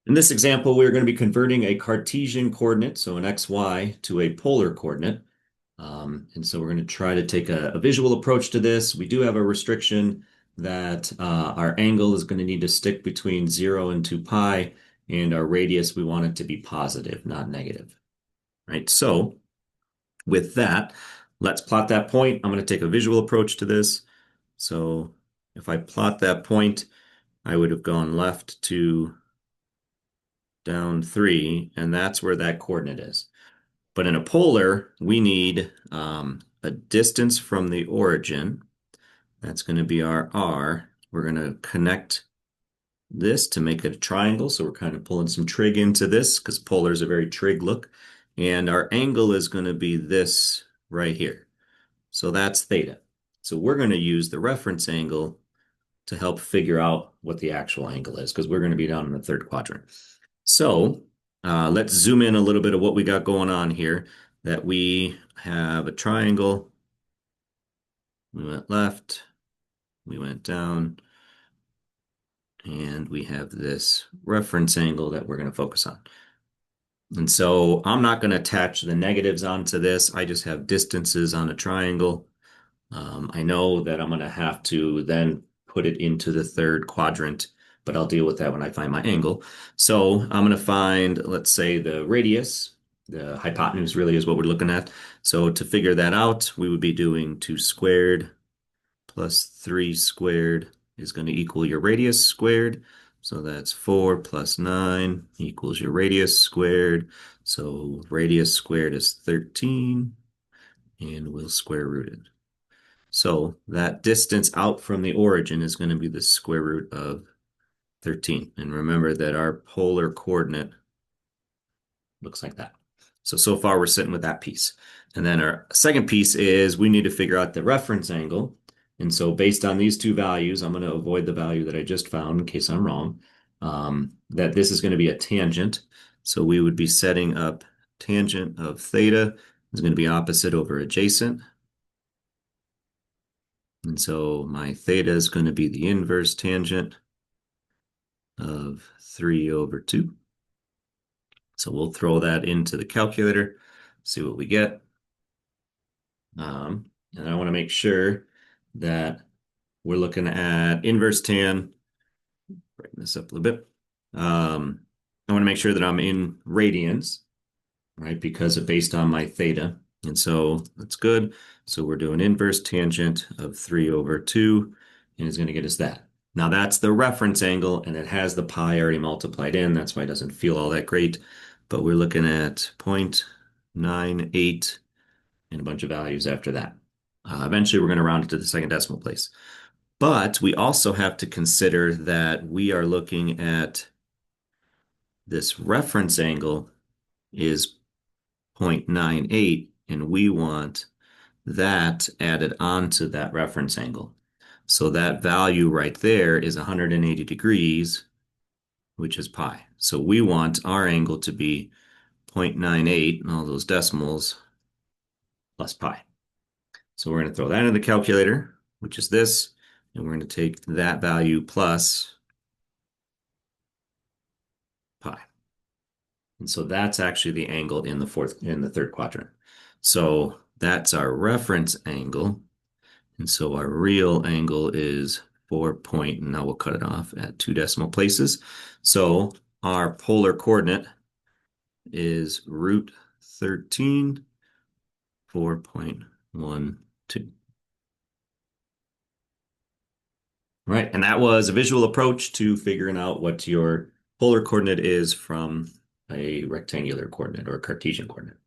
In this example, we're going to be converting a Cartesian coordinate, so an xy, to a polar coordinate. And so we're going to try to take a visual approach to this. We do have a restriction that our angle is going to need to stick between 0 and 2 pi, and our radius, we want it to be positive, not negative. Right? So with that, let's plot that point. I'm going to take a visual approach to this. So if I plot that point, I would have gone left 2, down 3, and that's where that coordinate is. But in a polar, we need a distance from the origin. That's going to be our R. We're going to connect this to make it a triangle. So we're kind of pulling some trig into this because polars are very trig look. And our angle is going to be this right here. So that's theta. So we're going to use the reference angle to help figure out what the actual angle is because we're going to be down in the third quadrant. So let's zoom in a little bit of what we got going on here. That we have a triangle. We went left, we went down, and we have this reference angle that we're going to focus on. And so I'm not going to attach the negatives onto this. I just have distances on a triangle. I know that I'm going to have to then put it into the third quadrant, but I'll deal with that when I find my angle. So I'm going to find, let's say, the radius. The hypotenuse really is what we're looking at. So to figure that out, we would be doing 2 squared plus 3 squared is going to equal your radius squared. So that's 4 plus 9 equals your radius squared. So radius squared is 13, and we'll square root it. So that distance out from the origin is going to be the square root of 13. And remember that our polar coordinate looks like that. So far we're sitting with that piece. And then our second piece is we need to figure out the reference angle. And so based on these two values, I'm going to avoid the value that I just found in case I'm wrong, that this is going to be a tangent. So we would be setting up tangent of theta is going to be opposite over adjacent. And so my theta is going to be the inverse tangent of 3 over 2. So we'll throw that into the calculator, see what we get. And I want to make sure that we're looking at inverse tan. Brighten this up a little bit. I want to make sure that I'm in radians, right? Because it's based on my theta. And so that's good. So we're doing inverse tangent of 3 over 2, and it's going to get us that. Now that's the reference angle, and it has the pi already multiplied in. That's why it doesn't feel all that great. But we're looking at 0.98 and a bunch of values after that. Eventually, we're going to round it to the second decimal place. But we also have to consider that we are looking at this reference angle is 0.98, and we want that added onto that reference angle. So that value right there is 180 degrees, which is pi. So we want our angle to be 0.98, and all those decimals, plus pi. So we're going to throw that in the calculator, which is this, and we're going to take that value plus pi. And so that's actually the angle in the third quadrant. So that's our reference angle. And so our real angle is 4 point, and now we'll cut it off at 2 decimal places. So our polar coordinate is root 13, 4.12. Right, and that was a visual approach to figuring out what your polar coordinate is from a rectangular coordinate or a Cartesian coordinate.